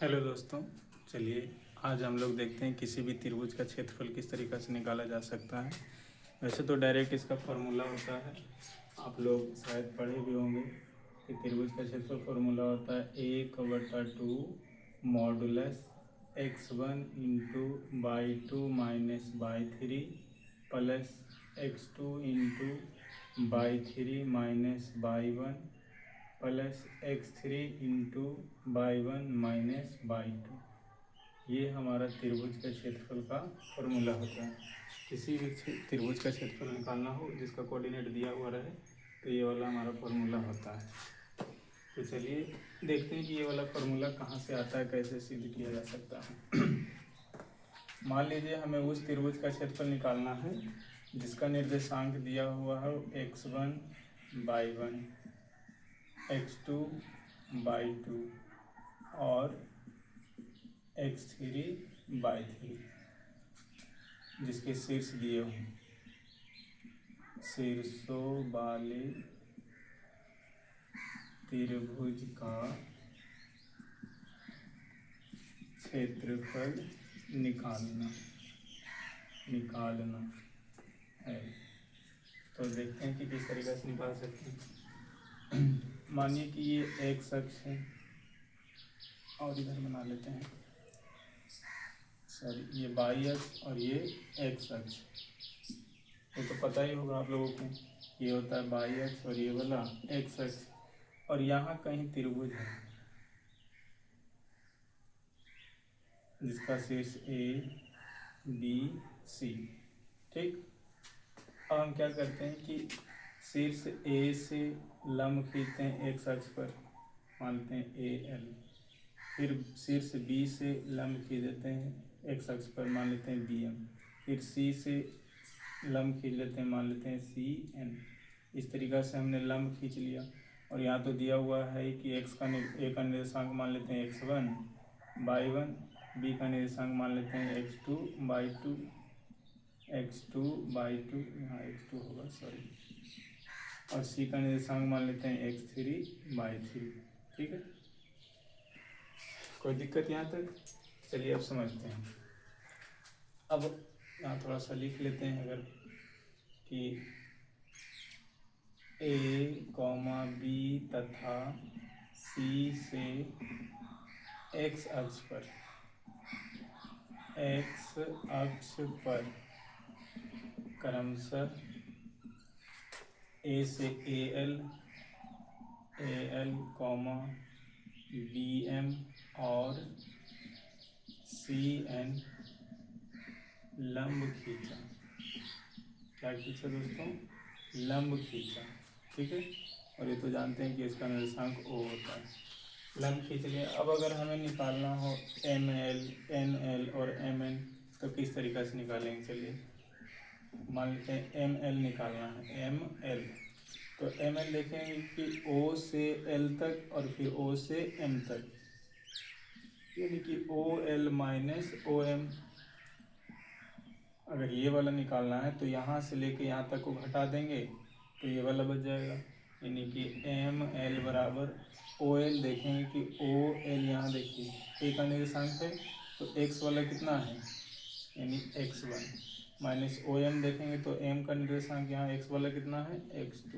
Hello दोस्तों, चलिए आज हम लोग देखते हैं किसी भी त्रिभुज का क्षेत्रफल किस तरीक़े से निकाला जा सकता है। वैसे तो डायरेक्ट इसका फॉर्मूला होता है, आप लोग शायद पढ़े भी होंगे कि त्रिभुज का क्षेत्रफल फॉर्मूला होता है 1/2 modulus x1 into by 2 minus by 3 plus x2 into by 3 minus by 1 plus x3 into by 1 minus by 2। ये हमारा त्रिभुज का क्षेत्रफल का फॉर्मूला होता है। किसी भी त्रिभुज का क्षेत्रफल निकालना हो जिसका कोऑर्डिनेट दिया हुआ रहे तो ये वाला हमारा फॉर्मूला होता है। तो चलिए देखते हैं कि ये वाला फॉर्मूला कहाँ से आता है, कैसे सिद्ध किया जा सकता है। मान लीजिए हमें उस त्रिभुज का क्षेत्रफल निकालना है जिसका निर्देशांक दिया हुआ है x1 बाई 1, x2 बाई 2 और x3 बाई 3, जिसके शीर्ष दिए हों। शीर्षों वाले त्रिभुज का क्षेत्रफल निकालना है। तो देखते हैं कि किस तरीके से निकाल सकते हैं। मानिए कि ये x अक्ष है और इधर बना लेते हैं, सॉरी, ये वाई अक्ष और ये x अक्ष। ये तो पता ही होगा आप लोगों को, ये होता है वाई अक्ष और ये वाला x अक्ष। और यहाँ कहीं त्रिभुज है जिसका शीर्ष A B C, ठीक। अब हम क्या करते हैं कि शीर्ष A से लंब खींचते हैं x अक्ष पर, मानते हैं AL। फिर शीर्ष B से लंब खींच देते हैं x अक्ष पर, मान लेते हैं BM। फिर C से लंब खींच लेते हैं, मान लेते हैं CN। इस तरीक़ा से हमने लंब खींच लिया। और यहाँ तो दिया हुआ है कि A का निर्देशांक मान लेते हैं x1 बाई 1, B का निर्देशांक मान लेते हैं x2 बाई 2, यहाँ x2 होगा, सॉरी, और C का निर्देशांक मान लेते हैं x3 बाई 3, ठीक है। कोई दिक्कत यहाँ तक? चलिए अब समझते हैं। अब यहाँ थोड़ा सा लिख लेते हैं अगर कि A, B तथा C से x अक्ष पर क्रमशः A से AL, BM और CN लंब खींचा। क्या खींचा दोस्तों? लंब खींचा, ठीक है। और ये तो जानते हैं कि इसका निर्देशांक O होता है। लंब खींच लिया। अब अगर हमें निकालना हो ML, NL और MN तो किस तरीक़े से निकालेंगे? चलिए मान लेते हैं ML निकालना है, ML। तो ML देखेंगे कि O से L तक और फिर O से M तक, यानी कि OL माइनस OM। अगर ये वाला निकालना है तो यहाँ से लेके यहाँ तक को घटा देंगे तो ये वाला बच जाएगा, यानी कि ML बराबर OL। देखेंगे कि OL यहाँ देखिए A का निर्देशांक है तो x वाला कितना है, यानी x1 माइनस OM। देखेंगे तो M का निर्देशांक यहाँ x वाला कितना है, x2,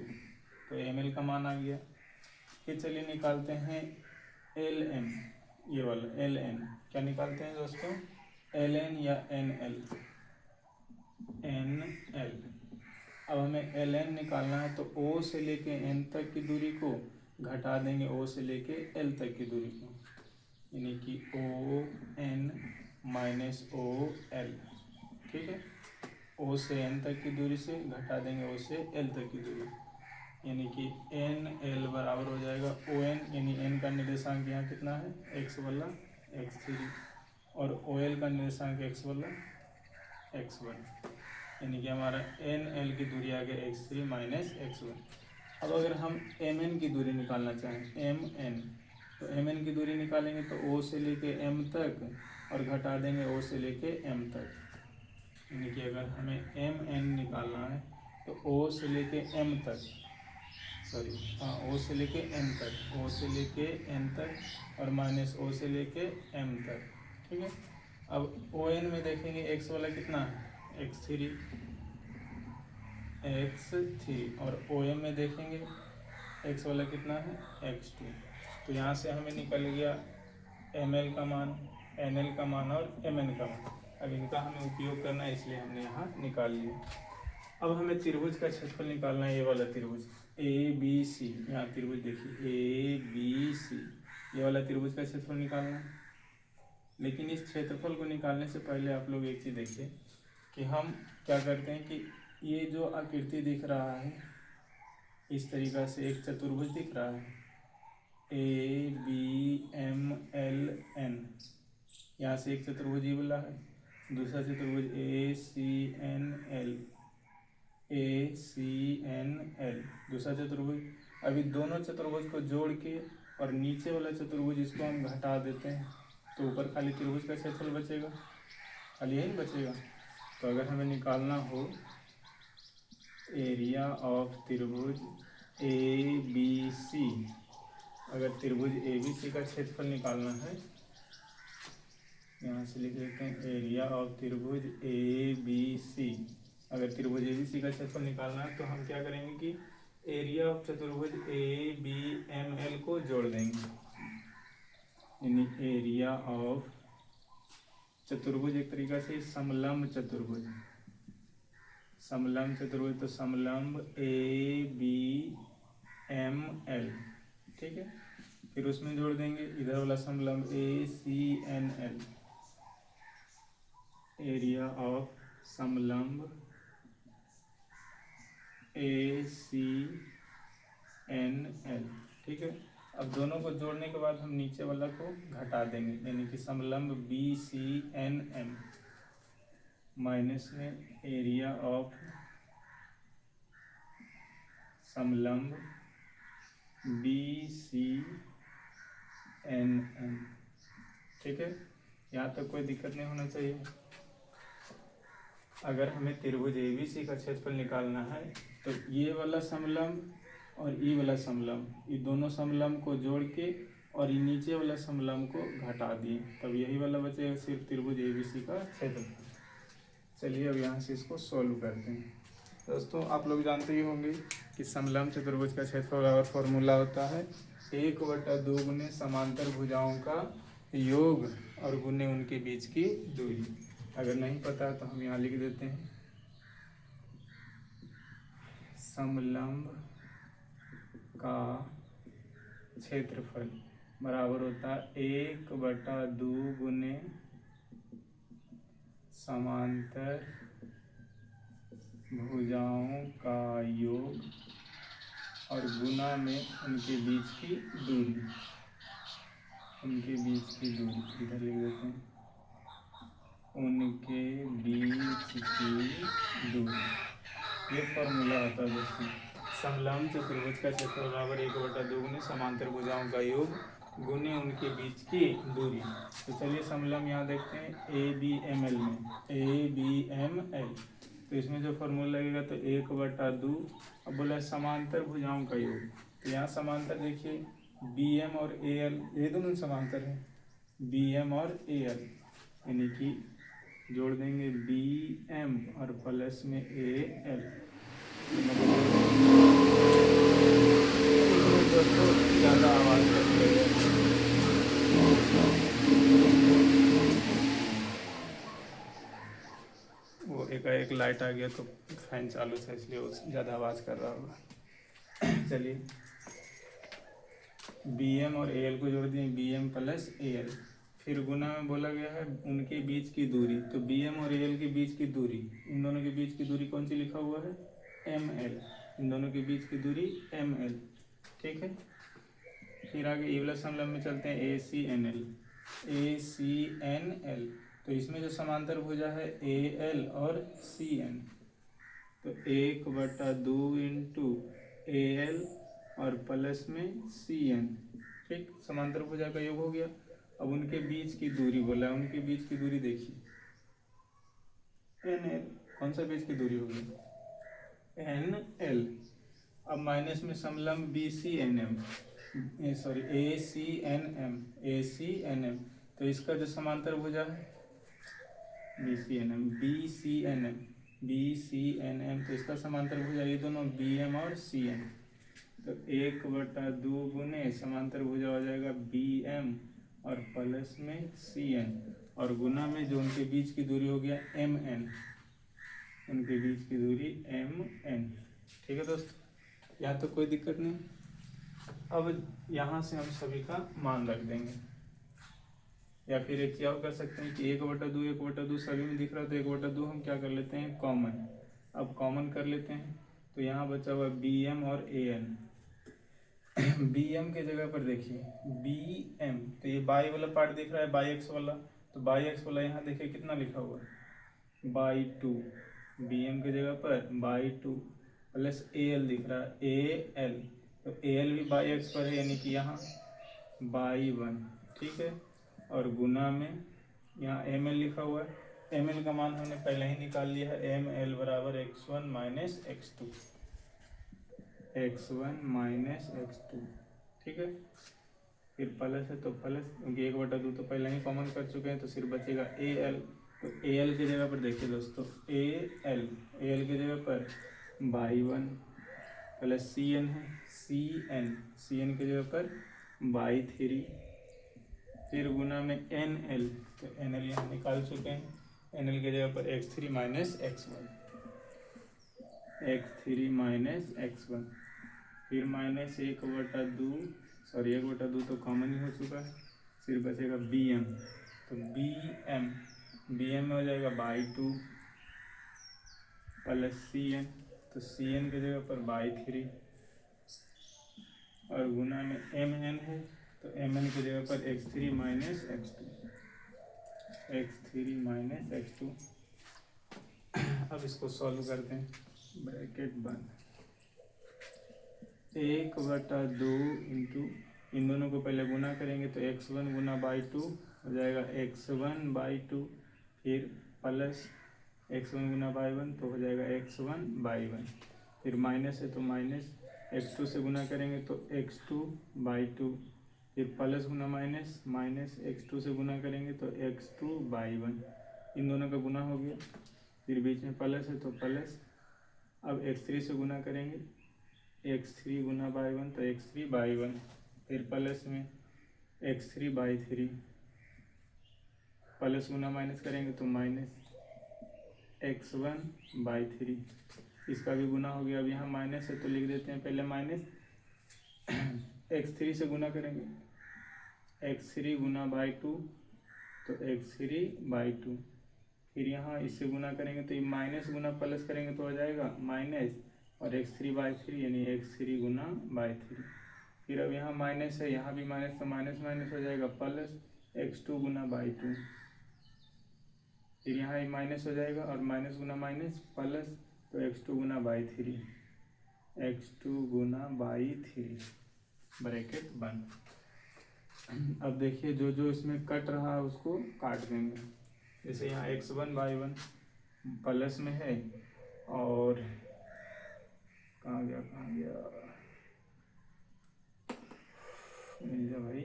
तो ML का मान आ गया। फिर चलिए निकालते हैं LN, ये वाला LN। क्या निकालते हैं दोस्तों? LN या NL। अब हमें LN निकालना है तो O से लेके N तक की दूरी को घटा देंगे O से लेके L तक की दूरी को, यानी कि ON माइनस OL, ठीक है। O से N तक की दूरी से घटा देंगे O से L तक की दूरी, यानी कि NL बराबर हो जाएगा ON, यानी N का निर्देशांक यहाँ कितना है, x वाला x3, और OL का निर्देशांक x वाला x1, यानी कि हमारा NL की दूरी आ गया x3 माइनस x1। अब अगर हम MN की दूरी निकालना चाहें, MN, तो MN की दूरी निकालेंगे तो O से लेके M तक और घटा देंगे O से लेके M तक, यानी कि अगर हमें MN निकालना है तो O से लेके M तक सॉरी हाँ, ओ से लेके एम तक, ओ से लेके एन तक और माइनस ओ से लेके एम तक। ठीक है, अब ओ एन में देखेंगे एक्स वाला कितना है, एक्स थ्री, एक्स थ्री, और ओ एम में देखेंगे एक्स वाला कितना है, एक्स टू। तो यहाँ से हमें निकल गया एम एल का मान, एन एल का मान और एम एन का मान। अब इनका हमें उपयोग करना है, इसलिए हमने यहाँ निकाल लिया। अब हमें त्रिभुज का क्षेत्रफल निकालना है, ये वाला त्रिभुज ए बी सी। यहाँ त्रिभुज देखिए ए बी सी, ये वाला त्रिभुज का क्षेत्रफल निकालना है। लेकिन इस क्षेत्रफल को निकालने से पहले आप लोग एक चीज़ देखिए कि हम क्या करते हैं कि ये जो आकृति दिख रहा है इस तरीक़ा से एक चतुर्भुज दिख रहा है A B M L N, यहाँ से एक चतुर्भुज ये वाला है, दूसरा चतुर्भुज A C N L, A C N L, दूसरा चतुर्भुज। अभी दोनों चतुर्भुज को जोड़ के और नीचे वाला चतुर्भुज इसको हम घटा देते हैं, तो ऊपर खाली त्रिभुज का क्षेत्रफल बचेगा, खाली यही बचेगा। तो अगर हमें निकालना हो एरिया ऑफ त्रिभुज ए बी सी, अगर त्रिभुज ए बी सी का क्षेत्रफल निकालना है, यहाँ से लिख लेते हैं एरिया ऑफ त्रिभुज ए बी सी। अगर त्रिभुज ए बी सी का क्षेत्रफल निकालना है तो हम क्या करेंगे कि एरिया ऑफ चतुर्भुज ए बी एम एल को जोड़ देंगे, यानी एरिया ऑफ चतुर्भुज एक तरीका से समलंब चतुर्भुज, समलंब चतुर्भुज, तो समलंब ए बी एम एल। ठीक है, फिर उसमें जोड़ देंगे इधर वाला समलंब A C N L, area of समलंब ए सी एन एल। ठीक है, अब दोनों को जोड़ने के बाद हम नीचे वाला को घटा देंगे, यानी कि समलंब B C N M minus में एरिया ऑफ समलंब बी सी एन एम। ठीक है, यहाँ तक कोई दिक्कत नहीं होना चाहिए। अगर हमें त्रिभुज ए बी सी का क्षेत्रफल निकालना है तो ये वाला समलंब और ये वाला समलंब, ये दोनों समलंब को जोड़ के और ये नीचे वाला समलंब को घटा दिए, तब यही वाला बचेगा सिर्फ त्रिभुज ए बी सी का क्षेत्रफल। चलिए अब यहाँ से इसको सॉल्व करते हैं। दोस्तों आप लोग जानते ही होंगे कि समलंब चतुर्भुज का क्षेत्रफल और फॉर्मूला होता है 1/2 गुने समांतर भुजाओं का योग और गुने उनके बीच की दूरी। अगर नहीं पता तो हम यहाँ लिख देते हैं समलंब का क्षेत्रफल बराबर होता है 1/2 गुने समांतर भुजाओं का योग और गुना में उनके बीच की दूरी, उनके बीच की दूरी इधर लिख देते हैं, उनके बीच की दूरी। ये फॉर्मूला होता है दोस्तों, समलंब चतुर्भुज का क्षेत्रफल बराबर 1/2 गुने समांतर भुजाओं का योग गुने उनके बीच की दूरी। तो चलिए समलंब यहाँ देखते हैं ए बी एम एल में, ए बी एम एल, तो इसमें जो फॉर्मूला लगेगा तो 1/2। अब बोला समांतर भुजाओं का योग, तो यहाँ समांतर देखिए बी एम और ए एल, ये दोनों समांतर हैं, बी एम और ए एल, यानी कि जोड़ देंगे बी एम और प्लस में ए एल। ज़्यादा आवाज़ कर वो एकाएक लाइट आ गया तो फैन चालू था इसलिए वो ज़्यादा आवाज़ कर रहा होगा। चलिए बी एम और ए एल को जोड़ दिए, B M plus A L, फिर गुना में बोला गया है उनके बीच की दूरी, तो बी एम और ए एल के बीच की दूरी, इन दोनों के बीच की दूरी कौन सी लिखा हुआ है, एम एल, इन दोनों के बीच की दूरी एम एल। ठीक है, फिर आगे ये वाला समलंब में चलते हैं ए C N L, A C N L, तो इसमें जो समांतर भुजा है ए एल और सी एन, तो 1/2 इंटू ए एल और प्लस में सी एन। ठीक, समांतर भुजा का योग हो गया। अब उनके बीच की दूरी बोला है, उनके बीच की दूरी देखिए एन एल, कौन सा बीच की दूरी होगी, एन एल। अब माइनस में समलंब B C N M, sorry A C N M, A C N M, तो इसका जो समांतर भुजा है B C N M, B C N M, B C N M, तो इसका समांतर भुजा ये दोनों बी एम और सी एम, तो 1/2 गुने समांतर भुजा हो जाएगा बी एम और प्लस में सी एन, और गुना में जो उनके बीच की दूरी हो गया एम एन, उनके बीच की दूरी एम एन। ठीक है दोस्तों, यहाँ तो कोई दिक्कत नहीं। अब यहाँ से हम सभी का मान रख देंगे, या फिर एक क्या कर सकते हैं कि 1/2 1/2 सभी में दिख रहा है, तो 1/2 हम क्या कर लेते हैं कॉमन। अब कॉमन कर लेते हैं, तो यहाँ बचा हुआ बी एम और ए एन। बी एम के जगह पर देखिए बी एम, तो ये बाई वाला पार्ट दिख रहा है, बाई एक्स वाला, तो बाई एक्स वाला यहाँ देखिए कितना लिखा हुआ है बाई 2, बी एम की जगह पर बाई 2 प्लस ए एल दिख रहा है ए एल, तो ए एल भी बाई एक्स पर है, यानी कि यहाँ बाई 1। ठीक है, और गुना में यहाँ एम एल लिखा हुआ है, एम एल का मान हमने पहले ही निकाल लिया है, एम एल बराबर x1 minus x2, x1 minus x2। ठीक है, फिर प्लस है तो प्लस, क्योंकि 1/2 तो पहले ही कॉमन कर चुके हैं, तो सिर्फ बचेगा ए एल, तो ए एल की जगह पर देखिए दोस्तों ए एल की जगह पर बाई 1 प्लस सी एन है, सी एन की जगह पर बाई 3, फिर गुना में एन एल, तो एन एल यहाँ निकाल चुके हैं, एन एल की जगह पर x3 minus x1, x3 minus x1, फिर माइनस 1/2, सॉरी 1/2 तो कॉमन ही हो चुका है, फिर बचेगा बी एम, तो बी एम में हो जाएगा बाई 2 प्लस सी एन, तो सी एन की जगह पर बाई 3, और गुना में एम एन है, तो एम एन की जगह पर x3 minus x2, x3 minus x2। अब इसको सॉल्व करते हैं, ब्रैकेट बंद, 1/2 इंटू, इन दोनों को पहले गुना करेंगे तो x1 गुना बाई 2 हो जाएगा x1 बाई 2, फिर प्लस x1 गुना बाई 1 तो हो जाएगा x1 बाई 1, फिर माइनस है तो माइनस x2 से गुना करेंगे तो x2 बाई 2, फिर प्लस गुना माइनस, माइनस x2 से गुना करेंगे तो x2 बाई 1, इन दोनों का गुना हो गया, फिर बीच में प्लस है तो प्लस, अब x3 से गुना करेंगे, x3 गुना बाई 1 तो x3 बाई 1, फिर प्लस में x3 by 3, plus Guna minus करेंगे तो माइनस x1 बाई 3, इसका भी गुना हो गया। अब यहाँ माइनस है तो लिख देते हैं पहले माइनस, x3 से गुना करेंगे, x3 गुना बाई 2 तो x3 बाई 2, फिर यहाँ इससे गुना करेंगे तो ये माइनस गुना प्लस करेंगे तो हो जाएगा माइनस, और x3 बाई 3 यानी x3 गुना बाई 3, फिर अब यहाँ माइनस है, यहाँ भी माइनस, तो माइनस माइनस हो जाएगा प्लस x2 गुना बाई 2, फिर यहाँ ये माइनस हो जाएगा और माइनस गुना माइनस प्लस, तो x2 Guna by 3, x2 Guna by 3, bracket बंद। अब देखिए जो जो इसमें कट रहा है उसको काट देंगे, जैसे यहाँ x1 बाई 1 प्लस में है, और कहाँ गया मिल जा भाई,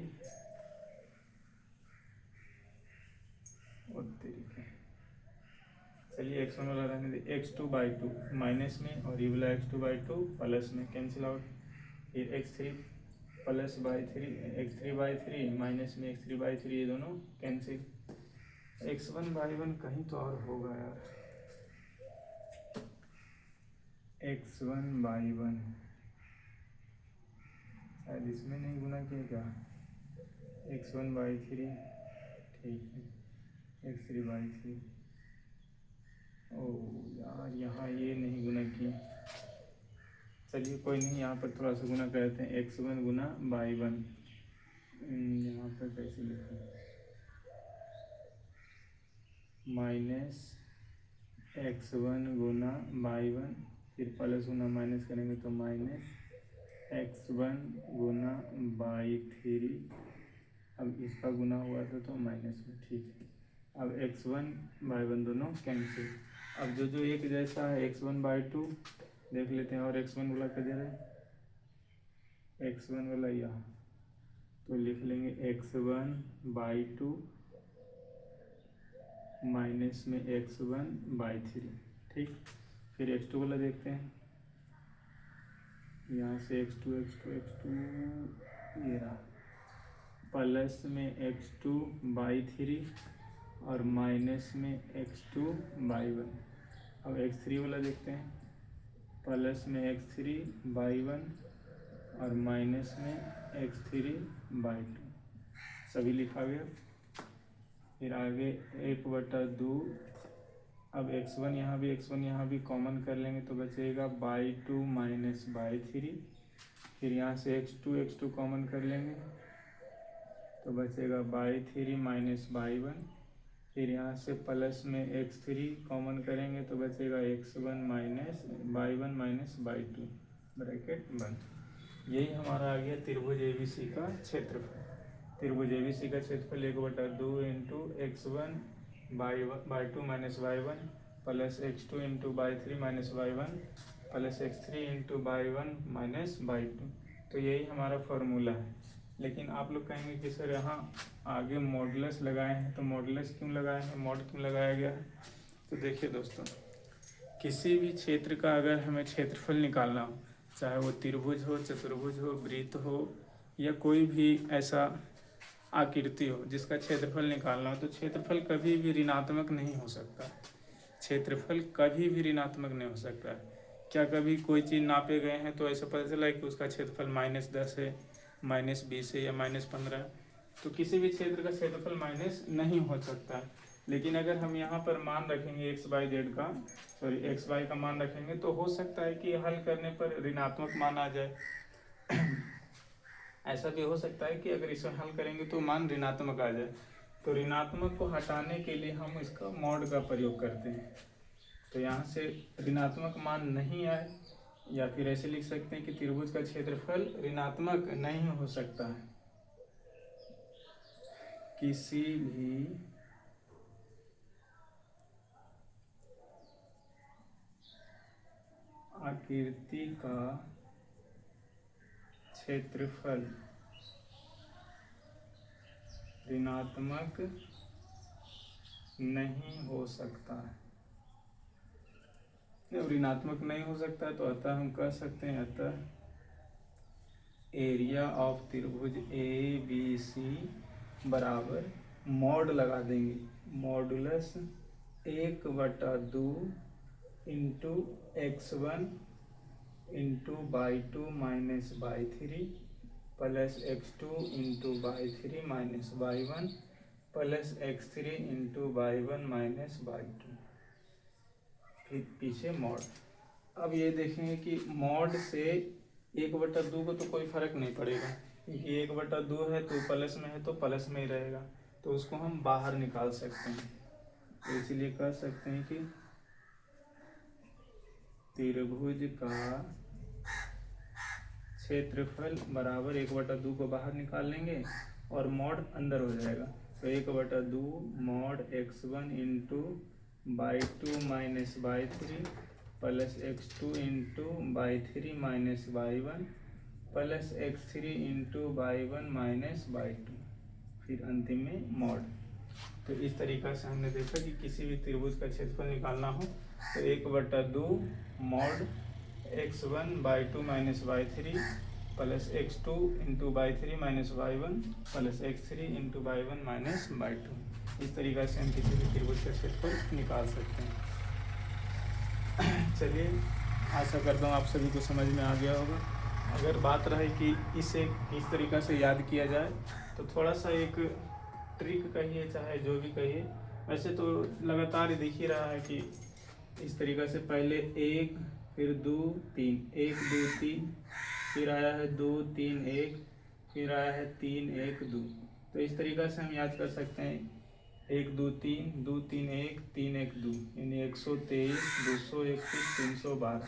और तरीके, चलिए x1 वाला रहने दे, x2 बाई 2 माइनस में, और ये वाला x2 बाई 2 प्लस में, कैंसिल आउट, फिर x3 plus by 3, x3 by 3 minus में x3 बाई 3, ये दोनों कैंसिल, x1 बाई 1 कहीं तो और होगा यार, x1 बाई 1 शायद इसमें नहीं गुना किया क्या, x1 बाई 3, ठीक है, x3 बाई 3, ओ यार यहाँ ये नहीं गुना किया, चलिए कोई नहीं, यहाँ पर थोड़ा सा गुना करते हैं, x1 गुना बाई 1, यहाँ पर कैसे लिखूँ, माइनस x1 गुना बाई 1, फिर प्लस गुना माइनस करेंगे तो माइनस x1 गुना बाई 3, अब इसका गुना हुआ था तो माइनस में, ठीक है, अब x1 बाई 1 दोनों कैंसिल। अब जो जो एक जैसा है x1 बाई 2 देख लेते हैं, और x1 बुला के दे रहे हैं, x1 वाला यहाँ, तो लिख लेंगे x1/2 माइनस में x1/3। ठीक, फिर x2 वाला देखते हैं। यहाँ से x2 ये रहा, प्लस में x2/3 और माइनस में x2/1। अब x3 वाला देखते हैं, प्लस में x3/1 और माइनस में x3/2, सभी लिखा गया। फिर आगे 1/2, अब x1 यहाँ भी कॉमन कर लेंगे तो बचेगा (2 - (3)। फिर यहाँ से x2 कॉमन कर लेंगे तो बचेगा (3 - (1)। फिर यहाँ से प्लस में x3 कॉमन करेंगे तो बचेगा x1 - (2) ब्रैकेट बंद। यही हमारा आ गया त्रिभुज ABC का क्षेत्रफल। त्रिभुज ABC का क्षेत्रफल 1/2 into x1/2 - (y1) plus x2 into (3 - (y1) plus x3 into (y1 - (y2)। तो यही हमारा फॉर्मूला है। लेकिन आप लोग कहेंगे कि सर यहाँ आगे मॉडुलस लगाए हैं, तो मॉडुलस क्यों लगाए हैं, मॉड क्यों लगाया गया है? तो देखिए दोस्तों, किसी भी क्षेत्र का अगर हमें क्षेत्रफल निकालना हो, चाहे वो त्रिभुज हो, चतुर्भुज हो, वृत्त हो, या कोई भी ऐसा आकृति हो जिसका क्षेत्रफल निकालना हो, तो क्षेत्रफल कभी भी ऋणात्मक नहीं हो सकता। क्षेत्रफल कभी भी ऋणात्मक नहीं हो सकता। क्या कभी कोई चीज़ नापे गए हैं तो ऐसा पता चला है कि उसका क्षेत्रफल -10 है, -20 है या -15? तो किसी भी क्षेत्र का क्षेत्रफल माइनस नहीं हो सकता। लेकिन अगर हम यहाँ पर मान रखेंगे एक्स वाई का मान रखेंगे तो हो सकता है कि हल करने पर ऋणात्मक मान आ जाए। ऐसा भी हो सकता है कि अगर इसे हल करेंगे तो मान ऋणात्मक आ जाए। तो ऋणात्मक को हटाने के लिए हम इसका मॉड का प्रयोग करते हैं। तो यहाँ से ऋणात्मक मान नहीं आए, या फिर ऐसे लिख सकते हैं कि त्रिभुज का क्षेत्रफल ऋणात्मक नहीं हो सकता है। किसी भी आकृति का क्षेत्रफल ऋणात्मक नहीं हो सकता है। जब ऋणात्मक नहीं हो सकता तो अतः हम कह सकते हैं, अतः एरिया ऑफ त्रिभुज ABC बराबर मॉड लगा देंगे, modulus 1/2 into x1 into (2 - (3) plus x2 into (3 - (y1) plus x3 into (y1 - (y2)। फिर पीछे मॉड। अब ये देखेंगे कि मॉड से 1/2 को तो कोई फर्क नहीं पड़ेगा, क्योंकि 1/2 है तो प्लस में है तो प्लस में ही रहेगा, तो उसको हम बाहर निकाल सकते हैं। तो इसलिए कह सकते हैं कि त्रिभुज का क्षेत्रफल बराबर 1/2 को बाहर निकाल लेंगे और मॉड अंदर हो जाएगा। तो 1/2 mod x1 into (2 - (3) plus x2 into (3 - (y1) plus x3 into (y1 - (y2)। फिर अंतिम में मॉड। तो इस तरीक़ा से हमने देखा कि किसी भी त्रिभुज का क्षेत्रफल निकालना हो तो 1/2 mod x1/2 - (y3) plus x2 into (3 - (y1) plus x3 into (y1 - (y2)। इस तरीक़ा से हम किसी भी त्रिभुज का क्षेत्रफल निकाल सकते हैं। चलिए, आशा करता हूँ आप सभी को समझ में आ गया होगा। अगर बात रहे कि इसे किस तरीक़ा से याद किया जाए, तो थोड़ा सा एक ट्रिक कहिए चाहे जो भी कहिए, वैसे तो लगातार दिख ही रहा है कि इस तरीक़ा से पहले 1 फिर 2 3, 1 2 3, फिर आया है 2 3 1, फिर आया है 3 1 2। तो इस तरीक़ा से हम याद कर सकते हैं 1 2 3 2 3 1 3 1 2, यानी 123 231 312,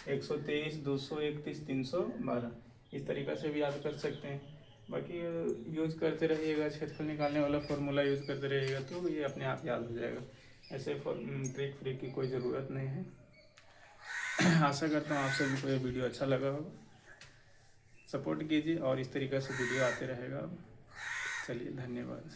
123 231 312। इस तरीक़ा से भी याद कर सकते हैं। बाकी यूज़ करते रहिएगा, क्षेत्रफल निकालने वाला फॉर्मूला यूज़ करते रहिएगा तो ये अपने आप याद हो जाएगा। ऐसे ट्रिक फ्रिक की कोई ज़रूरत नहीं है। आशा करता हूँ आप सभी को ये वीडियो अच्छा लगा होगा। सपोर्ट कीजिए और इस तरीक़े से वीडियो आते रहेगा। चलिए धन्यवाद।